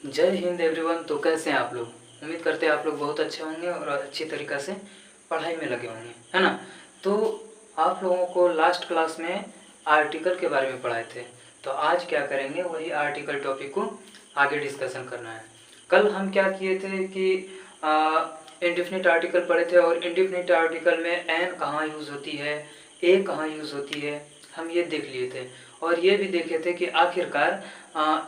जय हिंद एवरीवन। तो कैसे हैं आप लोग? उम्मीद करते हैं आप लोग बहुत अच्छे होंगे और अच्छी तरीक़ा से पढ़ाई में लगे होंगे, है ना। तो आप लोगों को लास्ट क्लास में आर्टिकल के बारे में पढ़ाए थे, तो आज क्या करेंगे, वही आर्टिकल टॉपिक को आगे डिस्कशन करना है। कल हम क्या किए थे कि इंडेफिनिट आर्टिकल पढ़े थे, और इंडेफिनिट आर्टिकल में एन कहाँ यूज़ होती है, ए कहाँ यूज़ होती है, हम ये देख लिए थे। और ये भी देखे थे कि आखिरकार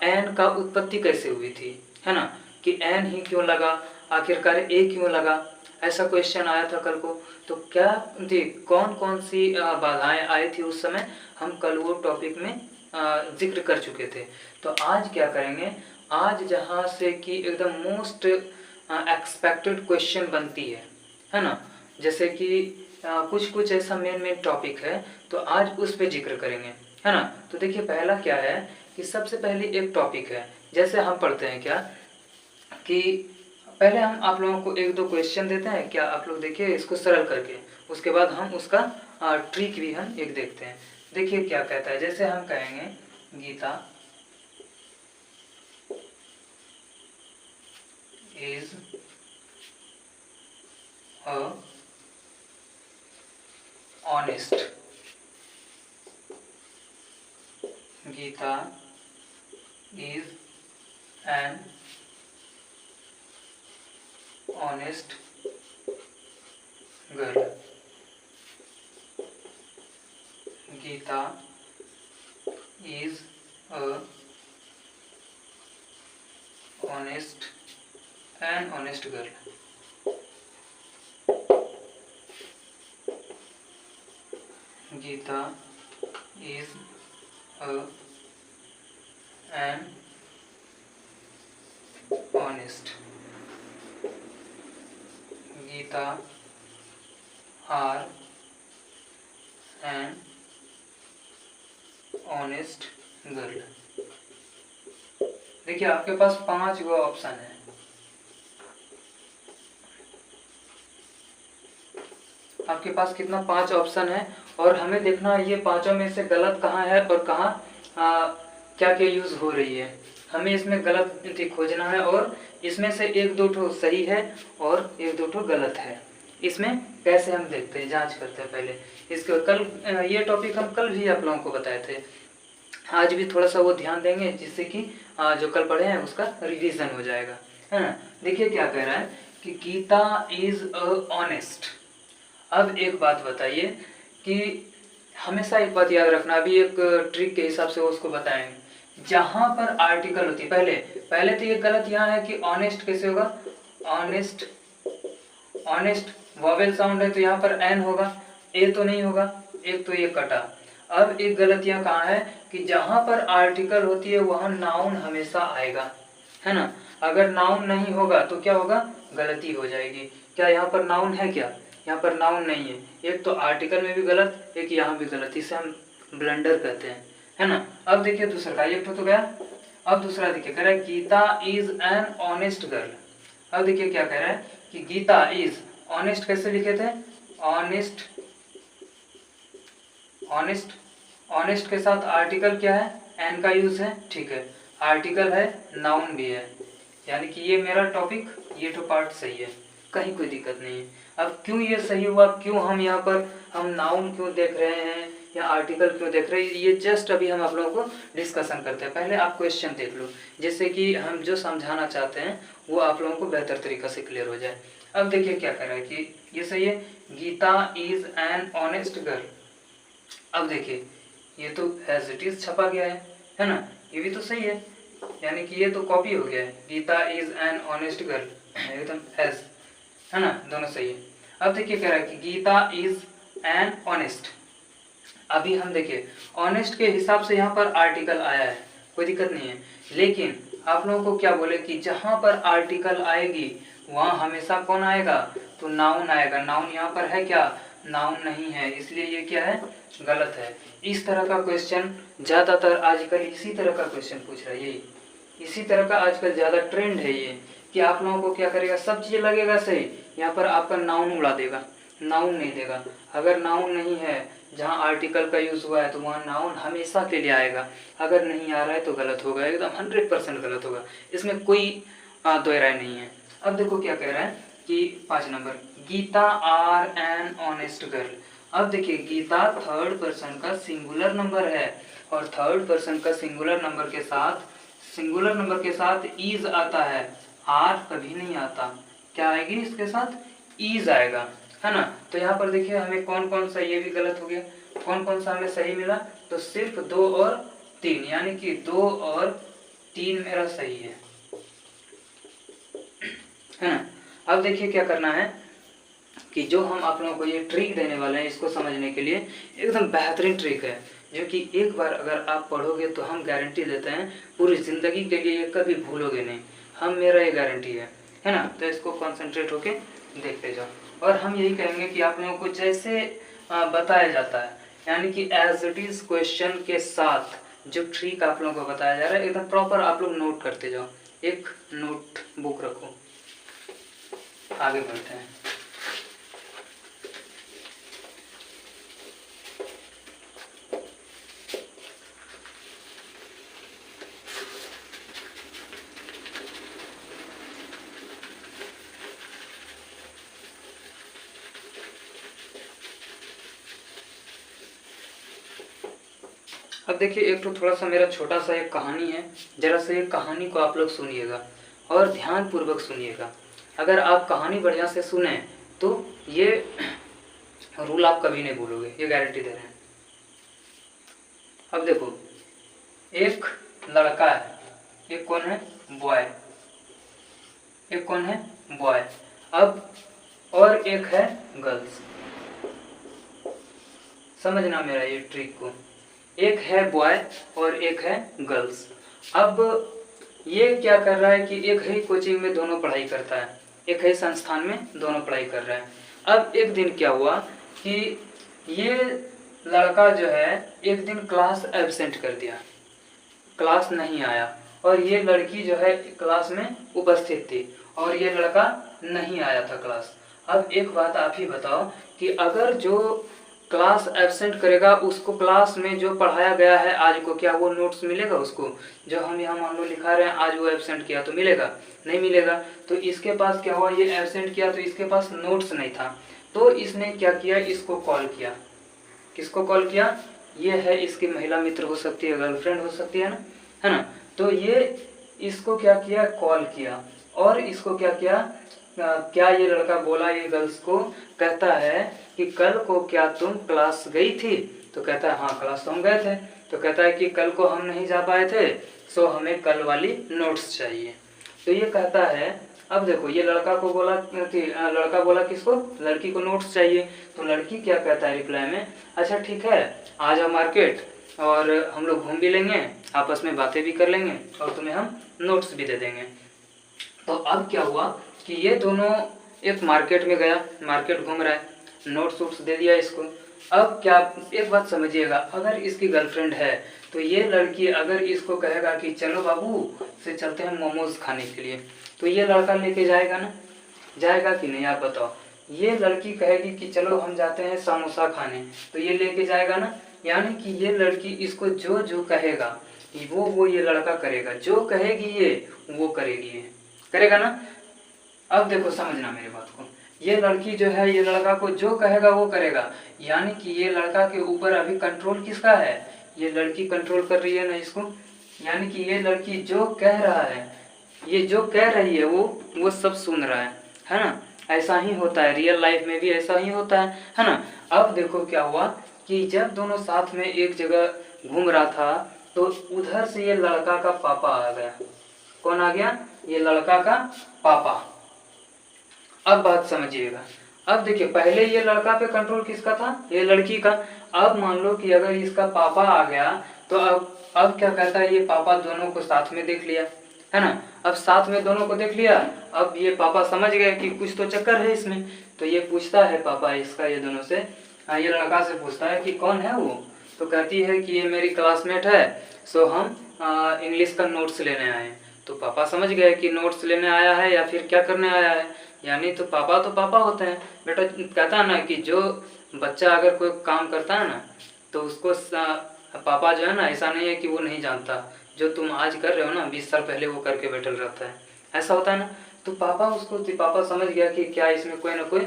एन का उत्पत्ति कैसे हुई थी, है ना, कि एन ही क्यों लगा, आखिरकार ए क्यों लगा, ऐसा क्वेश्चन आया था कल को। तो क्या थी, कौन कौन सी बाधाएं आई थी उस समय, हम कल वो टॉपिक में जिक्र कर चुके थे। तो आज क्या करेंगे, आज जहाँ से कि एकदम मोस्ट एक्सपेक्टेड क्वेश्चन बनती है ना, जैसे कि कुछ कुछ ऐसा मेन टॉपिक है, तो आज उस पर जिक्र करेंगे, है ना। तो देखिए पहला क्या है कि सबसे पहले एक टॉपिक है, जैसे हम पढ़ते हैं क्या कि पहले हम आप लोगों को एक दो क्वेश्चन देते हैं, क्या आप लोग देखिए इसको सरल करके, उसके बाद हम उसका ट्रिक भी हम एक देखते हैं। देखिए क्या कहता है, जैसे हम कहेंगे Geeta is a honest, Geeta is an honest girl, Geeta is a honest girl। Geeta is an honest, Geeta are an honest girl। देखिए आपके पास 5 गो ऑप्शन है, आपके पास कितना 5 ऑप्शन है, और हमें देखना है ये पांचों में से गलत कहाँ है और कहाँ क्या क्या यूज हो रही है। हमें इसमें गलत खोजना है, और इसमें से एक दो ठो सही है और एक दो ठो गलत है। इसमें कैसे हम देखते हैं, जांच करते हैं पहले इसके। कल ये टॉपिक हम कल भी आप लोगों को बताए थे, आज भी थोड़ा सा वो ध्यान देंगे, जिससे कि जो कल पढ़े हैं उसका रिवीजन हो जाएगा, है ना। देखिए क्या कह रहा है कि गीता इज अ ऑनेस्ट। अब एक बात बताइए कि हमेशा एक बात याद रखना, अभी एक ट्रिक के हिसाब से उसको बताएंगे। जहां पर आर्टिकल होती है, पहले तो ये गलत यहाँ है कि ऑनेस्ट कैसे होगा, ऑनेस्ट वॉवेल साउंड है तो यहाँ पर एन होगा, ए तो नहीं होगा, एक तो ये कटा। अब एक गलत यहाँ कहाँ है कि जहां पर आर्टिकल होती है वहां नाउन हमेशा आएगा, है ना। अगर नाउन नहीं होगा तो क्या होगा, गलती हो जाएगी। क्या यहाँ पर नाउन है, क्या यहाँ पर नाउन नहीं है, एक तो आर्टिकल में भी गलत, एक यहाँ भी गलत, इसे हम ब्लंडर कहते हैं, है ना। अब देखिए दूसरा का, एक तो गया। अब दूसरा देखिए कह रहा है Geeta is an honest girl. अब देखिए क्या कह रहा है कि गीता इज ऑनेस्ट, कैसे लिखे थे, ऑनेस्ट के साथ आर्टिकल क्या है, एन का यूज है, ठीक है, आर्टिकल है, नाउन भी है, यानी कि ये मेरा टॉपिक, ये तो पार्ट सही है, कहीं कोई दिक्कत नहीं है। अब क्यों ये सही हुआ, क्यों हम यहाँ पर हम नाउन क्यों देख रहे हैं या आर्टिकल क्यों देख रहे हैं, ये जस्ट अभी हम आप लोगों को डिस्कशन करते हैं। पहले आप क्वेश्चन देख लो, जिससे कि हम जो समझाना चाहते हैं वो आप लोगों को बेहतर तरीका से क्लियर हो जाए। अब देखिए क्या कह रहा है कि ये सही है, Geeta is an honest girl. अब देखिए ये तो एज इट इज छपा गया है ना, ये भी तो सही है, यानी कि ये तो कॉपी हो गया है, Geeta is an honest girl एकदम एज, है ना, दोनों सही है। अब देखिए कह रहा है कि गीता इज एन ऑनेस्ट। अभी हम देखिए ऑनेस्ट के हिसाब से यहाँ पर आर्टिकल आया है, कोई दिक्कत नहीं है, लेकिन आप लोगों को क्या बोले कि जहाँ पर आर्टिकल आएगी वहाँ हमेशा कौन आएगा, तो नाउन आएगा। नाउन यहाँ पर है क्या, नाउन नहीं है, इसलिए ये क्या है, गलत है। इस तरह का क्वेश्चन ज़्यादातर आजकल इसी तरह का क्वेश्चन पूछ रहा है, यही इसी तरह का आजकल ज़्यादा ट्रेंड है ये, कि आप लोगों को क्या करेगा, सब चीज़ लगेगा सही, यहाँ पर आपका नाउन उड़ा देगा, नाउन नहीं देगा। अगर नाउन नहीं है जहाँ आर्टिकल का यूज़ हुआ है तो वहाँ नाउन हमेशा के लिए आएगा। अगर नहीं आ रहा है तो गलत होगा, एकदम 100% गलत होगा, इसमें कोई दो राय नहीं है। अब देखो क्या कह रहा है कि 5 number, Geeta are an honest girl. अब देखिए गीता थर्ड पर्सन का सिंगुलर नंबर है, और थर्ड पर्सन का सिंगुलर नंबर के साथ ईज आता है, आर कभी नहीं आता। क्या आएगी इसके साथ? ईज आएगा, है ना। तो यहाँ पर देखिए हमें कौन कौन सा, ये भी गलत हो गया, कौन कौन सा हमें सही मिला, तो सिर्फ 2 और 3, यानी कि 2 और 3 मेरा सही है ना। अब देखिए क्या करना है कि जो हम आप लोगों को ये ट्रिक देने वाले हैं, इसको समझने के लिए एकदम बेहतरीन ट्रिक है, जो कि एक बार अगर आप पढ़ोगे तो हम गारंटी देते हैं पूरी ज़िंदगी के लिए ये कभी भूलोगे नहीं, मेरा ये गारंटी है ना। तो इसको कंसंट्रेट होके देखते जाओ, और हम यही कहेंगे कि आप लोगों को जैसे बताया जाता है, यानी कि एज इट इज़ क्वेश्चन के साथ जो ट्रिक आप लोगों को बताया जा रहा है एकदम प्रॉपर आप लोग नोट करते जाओ। एक नोट बुक रखो, आगे बढ़ते हैं। अब देखिए एक तो थोड़ा सा मेरा छोटा सा एक कहानी है, जरा सा ये कहानी को आप लोग सुनिएगा और ध्यान पूर्वक सुनिएगा। अगर आप कहानी बढ़िया से सुने तो ये रूल आप कभी नहीं भूलोगे, ये गारंटी दे रहे हैं। अब देखो एक लड़का है, एक कौन है? बॉय, एक कौन है? बॉय। अब और एक है गर्ल्स, समझना मेरा ये ट्रिक को, एक है बॉय और एक है गर्ल्स। अब ये क्या कर रहा है कि एक ही कोचिंग में दोनों पढ़ाई करता है, एक ही संस्थान में दोनों पढ़ाई कर रहे हैं। अब एक दिन क्या हुआ कि ये लड़का जो है एक दिन क्लास एब्सेंट कर दिया, क्लास नहीं आया, और ये लड़की जो है क्लास में उपस्थित थी और ये लड़का नहीं आया था क्लास। अब एक बात आप ही बताओ कि अगर जो क्लास एब्सेंट करेगा उसको क्लास में जो पढ़ाया गया है आज को, क्या वो नोट्स मिलेगा उसको? जो हम यहाँ मान लो लिखा रहे हैं आज वो एब्सेंट किया तो मिलेगा? नहीं मिलेगा। तो इसके पास क्या हुआ, ये एब्सेंट किया तो इसके पास नोट्स नहीं था, तो इसने क्या किया, इसको कॉल किया। किसको कॉल किया? ये है इसकी महिला मित्र हो सकती है, गर्लफ्रेंड हो सकती है ना, है ना। तो ये इसको क्या किया, कॉल किया, और इसको क्या किया, क्या ये लड़का बोला ये गर्ल्स को, कहता है कि कल को क्या तुम क्लास गई थी? तो कहता है हाँ क्लास तो हम गए थे। तो कहता है कि कल को हम नहीं जा पाए थे, सो हमें कल वाली नोट्स चाहिए। तो ये कहता है, अब देखो ये लड़का को बोला, लड़का बोला किसको? लड़की को नोट्स चाहिए। तो लड़की क्या कहता है रिप्लाई में, अच्छा ठीक है आ जाओ मार्केट और हम लोग घूम भी लेंगे, आपस में बातें भी कर लेंगे और तुम्हें हम नोट्स भी दे देंगे। तो अब क्या हुआ कि ये दोनों एक मार्केट में गया, मार्केट घूम रहा है, नोट्स वोट्स दे दिया इसको। अब क्या, एक बात समझिएगा, अगर इसकी गर्लफ्रेंड है तो ये लड़की अगर इसको कहेगा कि चलो बाबू से चलते हैं मोमोज खाने के लिए, तो ये लड़का लेके जाएगा ना, जाएगा कि नहीं आप बताओ? ये लड़की कहेगी कि चलो हम जाते हैं समोसा खाने, तो ये लेके जाएगा ना। यानी कि ये लड़की इसको जो जो कहेगा वो ये लड़का करेगा, जो कहेगी ये वो करेगी, ये करेगा ना। अब देखो समझना मेरी बात को, ये लड़की जो है ये लड़का को जो कहेगा वो करेगा, यानी कि ये लड़का के ऊपर अभी कंट्रोल किसका है? ये लड़की कंट्रोल कर रही है ना इसको। यानी कि ये लड़की जो कह रहा है, ये जो कह रही है वो सब सुन रहा है ना। ऐसा ही होता है रियल लाइफ में भी, ऐसा ही होता है ना। अब देखो क्या हुआ कि जब दोनों साथ में एक जगह घूम रहा था तो उधर से ये लड़का का पापा आ गया। कौन आ गया? ये लड़का का पापा। अब बात समझिएगा, अब देखिए पहले ये लड़का पे कंट्रोल किसका था? ये लड़की का। अब मान लो कि अगर इसका पापा आ गया तो अब क्या कहता है, ये पापा दोनों को साथ में देख लिया, है ना। अब साथ में दोनों को देख लिया, अब ये पापा समझ गए कि कुछ तो चक्कर है इसमें। तो ये पूछता है पापा इसका, ये दोनों से, ये लड़का से पूछता है कि कौन है वो? तो कहती है कि ये मेरी क्लासमेट है, सो हम इंग्लिश का नोट्स लेने आए। तो पापा समझ गए कि नोट्स लेने आया है या फिर क्या करने आया है, यानी तो पापा होते हैं बेटा। कहता है ना कि जो बच्चा अगर कोई काम करता है ना तो उसको पापा जो है ना, ऐसा नहीं है कि वो नहीं जानता, जो तुम आज कर रहे हो ना 20 साल पहले वो करके बैठल रहता है, ऐसा होता है ना। तो पापा समझ गया कि क्या इसमें कोई ना कोई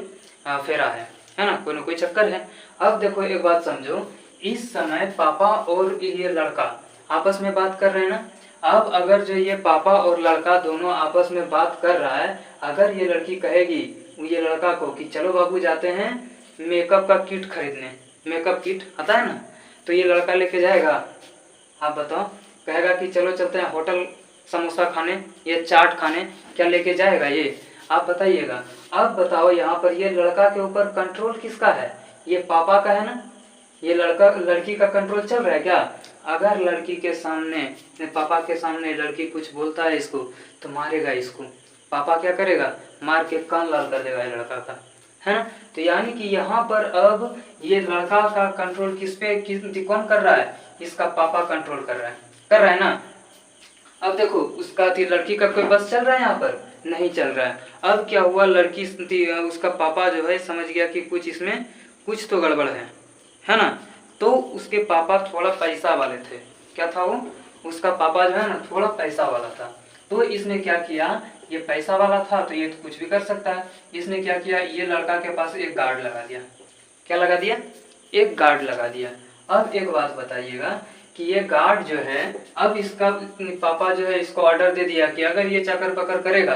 फेरा है ना, कोई ना कोई चक्कर है। अब देखो एक बात समझो, इस समय पापा और ये लड़का आपस में बात कर रहे हैं ना। अब अगर जो ये पापा और लड़का दोनों आपस में बात कर रहा है, अगर ये लड़की कहेगी ये लड़का को कि चलो बाबू जाते हैं मेकअप का किट खरीदने, मेकअप किट आता है ना, तो ये लड़का लेके जाएगा, आप बताओ, कहेगा कि चलो चलते हैं होटल समोसा खाने या चाट खाने, क्या लेके जाएगा ये, आप बताइएगा। अब बताओ यहाँ पर ये लड़का के ऊपर कंट्रोल किसका है, ये पापा का है ना, ये लड़की का कंट्रोल चल रहा है क्या। अगर लड़की के सामने, पापा के सामने लड़की कुछ बोलता है इसको तो मारेगा इसको, पापा क्या करेगा, मार के कान लाल कर देगा ये लड़का का, है ना। तो यानी कि यहाँ पर अब ये लड़का का कंट्रोल किस पे कौन कर रहा है, इसका पापा कंट्रोल कर रहा है ना। अब देखो उसका लड़की का कोई बस चल रहा है यहाँ पर, नहीं चल रहा है। अब क्या हुआ, लड़की उसका पापा जो है समझ गया कि कुछ इसमें कुछ तो गड़बड़ है ना। तो उसके पापा थोड़ा पैसा वाले थे, क्या था वो, उसका पापा जो है ना थोड़ा पैसा वाला था। तो इसने क्या किया, ये पैसा वाला था तो ये तो कुछ भी कर सकता है, इसने क्या किया, ये लड़का के पास एक गार्ड लगा दिया, क्या लगा दिया, एक गार्ड लगा दिया। अब एक बात बताइएगा कि ये गार्ड जो है, अब इसका पापा जो है इसको ऑर्डर दे दिया कि अगर ये चक्कर पकड़ करेगा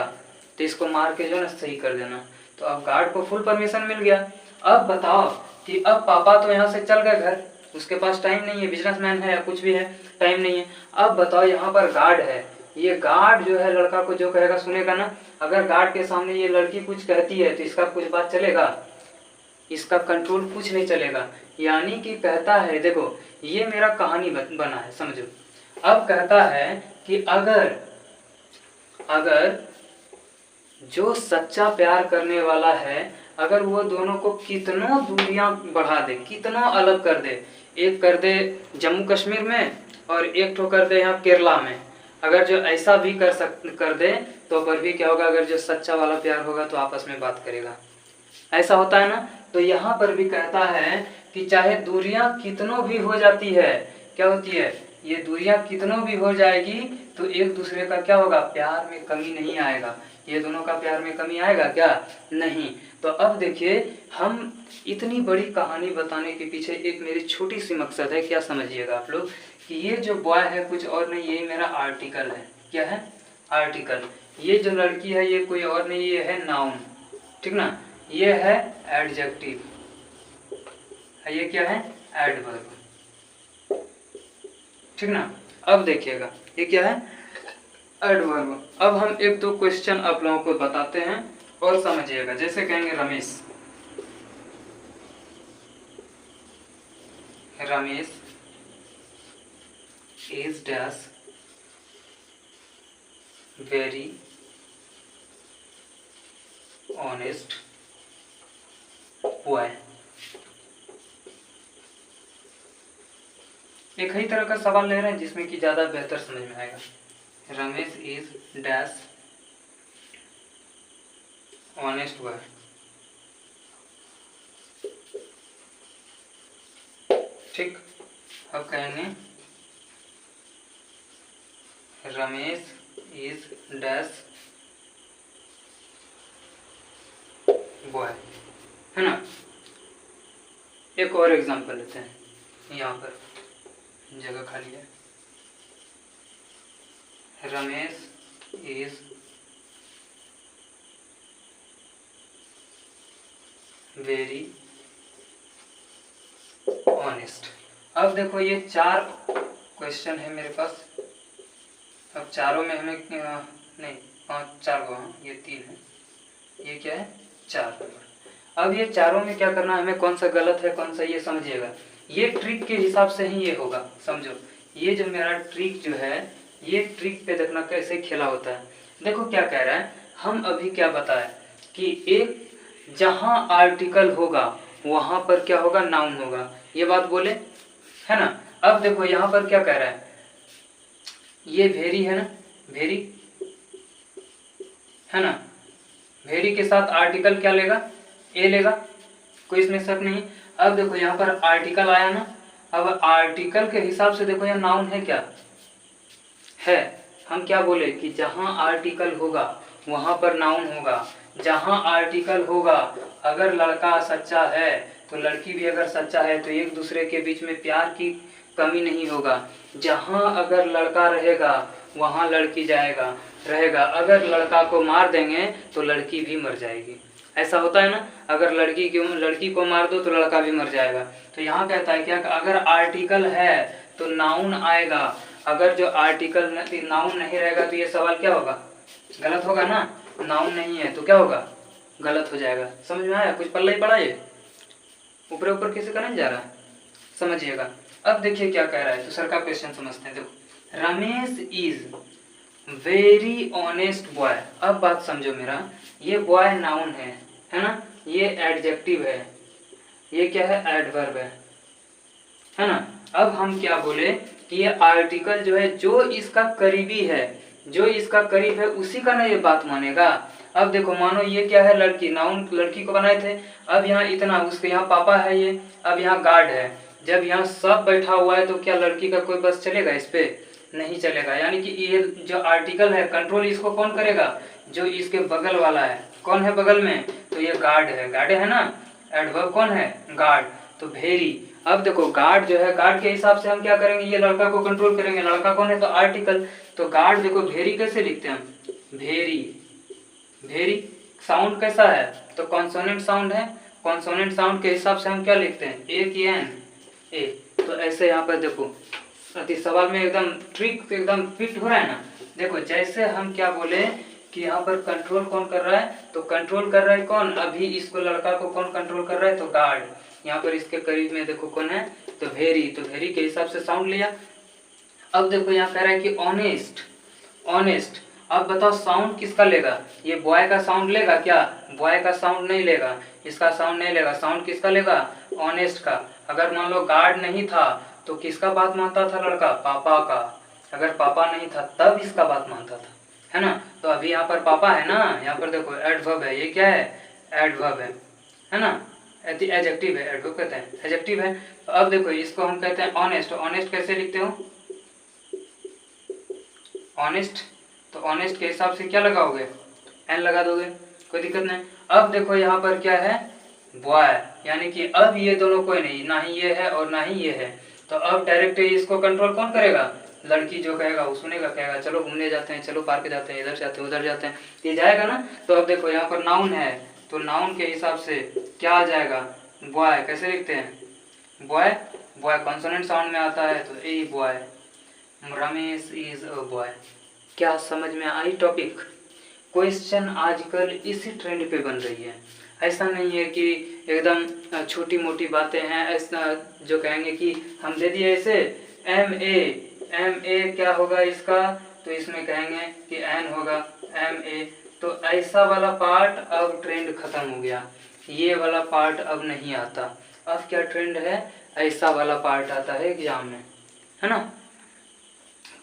तो इसको मार के जो है ना सही कर देना। तो अब गार्ड को फुल परमिशन मिल गया। अब बताओ कि अब पापा तो यहाँ से चल गए घर, उसके पास टाइम नहीं है, बिजनेसमैन है या कुछ भी है, टाइम नहीं है। अब बताओ यहाँ पर गार्ड है, ये गार्ड जो है लड़का को जो कहेगा सुनेगा ना। अगर गार्ड के सामने ये लड़की कुछ कहती है तो इसका कुछ बात चलेगा, इसका कंट्रोल कुछ नहीं चलेगा। यानी कि कहता है, देखो ये मेरा कहानी बना है समझो। अब कहता है कि अगर जो सच्चा प्यार करने वाला है, अगर वो दोनों को कितनों दूरियां बढ़ा दे, कितनों अलग कर दे, एक कर दे जम्मू कश्मीर में और एक ठो कर दे यहाँ केरला में, अगर जो ऐसा भी कर दे तो पर भी क्या होगा, अगर जो सच्चा वाला प्यार होगा तो आपस में बात करेगा, ऐसा होता है ना। तो यहाँ पर भी कहता है कि चाहे दूरियां कितनों भी हो जाती है, क्या होती है, ये दूरियां कितनों भी हो जाएगी तो एक दूसरे का क्या होगा, प्यार में कमी नहीं आएगा। ये दोनों का प्यार में कमी आएगा क्या, नहीं। तो अब देखिए, हम इतनी बड़ी कहानी बताने के पीछे एक मेरी छोटी सी मकसद है, क्या समझिएगा आप लोग, कि ये जो बॉय है कुछ और नहीं, ये मेरा आर्टिकल है, क्या है, आर्टिकल। ये जो लड़की है ये कोई और नहीं, ये है नाउन, ठीक ना, ये है एडजेक्टिव, ये क्या है, एडवर्ब, ठीक ना। अब देखिएगा ये क्या है, एडवर्ब। अब हम एक दो क्वेश्चन आप लोगों को बताते हैं और समझिएगा। जैसे कहेंगे Ramesh is dash very honest boy. एक ही तरह का सवाल ले रहे हैं जिसमें कि ज्यादा बेहतर समझ में आएगा। Ramesh is dash honest boy, ठीक। अब कहेंगे रमेश इज डैश बॉय, है ना। एक और एग्जांपल लेते हैं, यहाँ पर जगह खाली है। Ramesh is very honest. अब देखो ये 4 क्वेश्चन है मेरे पास। अब चारों में हमें नहीं 4 को, ये 3 है, ये क्या है 4। अब ये चारों में क्या करना है हमें, कौन सा गलत है कौन सा ये समझिएगा। ये ट्रिक के हिसाब से ही ये होगा, समझो। ये जो मेरा ट्रिक जो है, ये ट्रिक पे देखना कैसे खेला होता है। देखो क्या कह रहा है, हम अभी क्या बताए कि एक जहां आर्टिकल होगा वहां पर क्या होगा, नाउन होगा, ये बात बोले, है ना। अब देखो यहाँ पर क्या कह रहा है, ये भेरी है ना, भेरी है ना, भेरी के साथ आर्टिकल क्या लेगा, ए लेगा, कोई इसमें शक नहीं। अब देखो यहाँ पर आर्टिकल आया ना, अब आर्टिकल के हिसाब से देखो यहाँ नाउन है क्या है। हम क्या बोले कि जहाँ आर्टिकल होगा वहाँ पर नाउन होगा। जहाँ आर्टिकल होगा, अगर लड़का सच्चा है तो लड़की भी अगर सच्चा है तो एक दूसरे के बीच में प्यार की कमी नहीं होगा। जहाँ अगर लड़का रहेगा वहाँ लड़की जाएगा रहेगा। अगर लड़का को मार देंगे तो लड़की भी मर जाएगी। ऐसा होता है ना, अगर लड़की को मार दो तो लड़का भी मर जाएगा। तो यहाँ कहता है क्या, अगर आर्टिकल है तो नाउन आएगा। अगर जो आर्टिकल नाउन नहीं रहेगा तो ये सवाल क्या होगा, गलत होगा ना। नाउन नहीं है तो क्या होगा, गलत हो जाएगा। समझ में आया, कुछ पल्ला ही पड़ा ये, ऊपर ऊपर कैसे करने जा रहा है, समझिएगा। अब देखिए क्या कह रहा है, दूसरा का क्वेश्चन समझते हैं। देखो, Ramesh is very honest boy. अब बात समझो मेरा, ये बॉय नाउन है ना, ये एडजेक्टिव है, ये क्या है, एडवर्ब है ना। अब हम क्या बोले कि ये आर्टिकल जो है, जो इसका करीबी है, जो इसका करीब है उसी का ना ये बात मानेगा। अब देखो, मानो ये क्या है, लड़की, नाउन लड़की को बनाए थे। अब यहाँ इतना, उसके यहाँ पापा है ये, अब यहाँ गार्ड है। जब यहाँ सब बैठा हुआ है तो क्या लड़की का कोई बस चलेगा इस पे, नहीं चलेगा। यानी कि ये जो आर्टिकल है, कंट्रोल इसको कौन करेगा, जो इसके बगल वाला है। कौन है बगल में, तो ये गार्ड है, गार्ड है ना, एडवर्ब कौन है, गार्ड। तो भेरी। अब देखो, गार्ड जो है, गार्ड के हिसाब से हम क्या करेंगे, ये लड़का को कंट्रोल करेंगे। लड़का कौन है, तो आर्टिकल। तो गार्ड देखो, भेरी कैसे लिखते हैं हम, भेरी। भेरी साउंड कैसा है, तो कॉन्सोनेंट साउंड है। कॉन्सोनेंट साउंड के हिसाब से हम क्या लिखते हैं, ए की एन, ए। तो ऐसे यहाँ पर देखो, सवाल में एकदम ट्रिक एकदम फिट हो रहा है ना। देखो, जैसे हम क्या बोले कि यहाँ पर कंट्रोल कौन कर रहा है, तो कंट्रोल कर रहा है कौन, अभी इसको लड़का को कौन कंट्रोल कर रहा है, तो गार्ड। यहाँ पर इसके करीब में देखो कौन है, तो भेरी। तो भेरी के हिसाब से साउंड लिया। अब देखो यहाँ कह रहा है कि ऑनेस्ट, ऑनेस्ट। अब बताओ साउंड किसका लेगा, ये बॉय का साउंड लेगा क्या, बॉय का साउंड नहीं लेगा, इसका साउंड नहीं लेगा। साउंड किसका लेगा, ऑनेस्ट का। अगर मान लो गार्ड नहीं था तो किसका बात मानता था लड़का, पापा का। अगर पापा नहीं था तब इसका बात मानता था, है ना। तो अभी यहाँ पर पापा है ना, यहाँ पर देखो एडवर्ब है, ये क्या है, एडवर्ब है ना, एडजेक्टिव है, एडवर्ब कहते हैं, एडजेक्टिव है। तो अब देखो, इसको हम कहते हैं ऑनेस्ट। ऑनेस्ट कैसे लिखते हो, ऑनेस्ट। तो ऑनेस्ट के हिसाब से क्या लगाओगे, एन लगा दोगे, कोई दिक्कत नहीं। अब देखो यहाँ पर क्या है, बॉय, यानी कि अब ये दोनों कोई नहीं, ना ही ये है और ना ही ये है। तो अब डायरेक्ट इसको कंट्रोल कौन करेगा, लड़की जो कहेगा वो सुनेगा, कहेगा चलो घूमने जाते हैं, चलो पार्क जाते हैं, इधर जाते हैं, उधर जाते हैं, ये जाएगा ना। तो अब देखो यहाँ पर नाउन है, तो नाउन के हिसाब से क्या आ जाएगा, बॉय। कैसे लिखते हैं, बॉय। बॉय कॉन्सोनेंट साउंड में आता है, तो a boy, Ramesh is a boy. क्या समझ में आई टॉपिक। क्वेश्चन आजकल इसी ट्रेंड पे बन रही है। ऐसा नहीं है कि एकदम छोटी मोटी बातें हैं, ऐसा जो कहेंगे कि हम दे दिए ऐसे एम ए क्या होगा इसका, तो इसमें कहेंगे कि एन होगा, एम ए। तो ऐसा वाला पार्ट अब ट्रेंड खत्म हो गया, ये वाला पार्ट अब नहीं आता। अब क्या ट्रेंड है, ऐसा वाला पार्ट आता है एग्जाम में, है ना।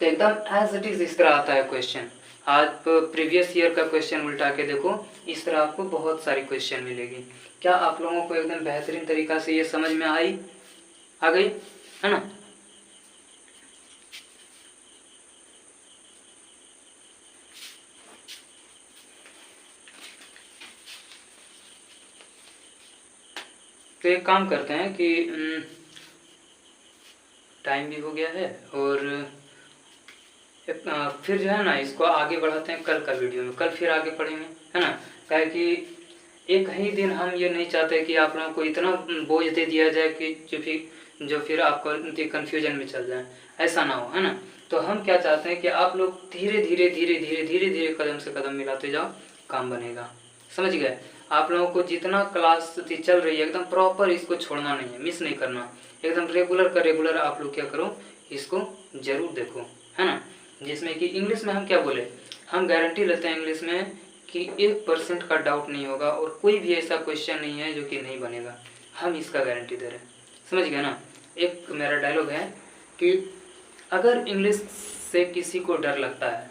तो एकदम एज इट इज इस तरह आता है क्वेश्चन। आप प्रीवियस ईयर का क्वेश्चन उल्टा के देखो, इस तरह आपको बहुत सारी क्वेश्चन मिलेगी। क्या आप लोगों को एकदम बेहतरीन तरीका से ये समझ में आ गई, है ना। तो एक काम करते हैं कि टाइम भी हो गया है और फिर जो है ना इसको आगे बढ़ाते हैं कल का वीडियो में, कल फिर आगे पढ़ेंगे, है ना। क्या कि एक ही दिन हम ये नहीं चाहते कि आप लोगों को इतना बोझ दे दिया जाए कि जो फिर आपको कन्फ्यूजन में चल जाए, ऐसा ना हो, है ना। तो हम क्या चाहते हैं कि आप लोग धीरे धीरे धीरे धीरे धीरे धीरे कदम से कदम मिलाते जाओ, काम बनेगा, समझ गए। आप लोगों को जितना क्लास चल रही है एकदम प्रॉपर इसको छोड़ना नहीं है, मिस नहीं करना, एकदम रेगुलर का रेगुलर आप लोग क्या करो, इसको जरूर देखो, है ना। जिसमें कि इंग्लिश में हम क्या बोले, हम गारंटी लेते हैं इंग्लिश में कि 1% का डाउट नहीं होगा और कोई भी ऐसा क्वेश्चन नहीं है जो कि नहीं बनेगा, हम इसका गारंटी दे रहे हैं, समझ गए ना। एक मेरा डायलॉग है कि अगर इंग्लिश से किसी को डर लगता है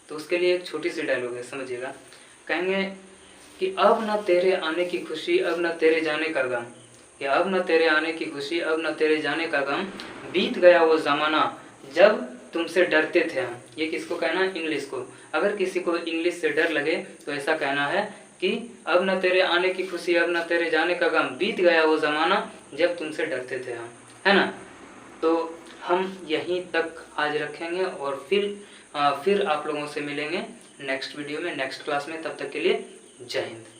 तो उसके लिए एक छोटी सी डायलॉग है, समझिएगा। कहेंगे कि अब ना तेरे आने की खुशी, अब ना तेरे जाने का गम, कि अब न तेरे आने की खुशी, अब न तेरे जाने का गम, बीत गया वो ज़माना जब तुमसे डरते थे हम। ये किसको कहना है? इंग्लिश को। अगर किसी को इंग्लिश से डर लगे तो ऐसा कहना है कि अब न तेरे आने की खुशी, अब न तेरे जाने का गम, बीत गया वो ज़माना जब तुमसे डरते थे हम, है ना। तो हम यहीं तक आज रखेंगे और फिर आप लोगों से मिलेंगे नेक्स्ट वीडियो में, नेक्स्ट क्लास में। तब तक के लिए जय हिंद।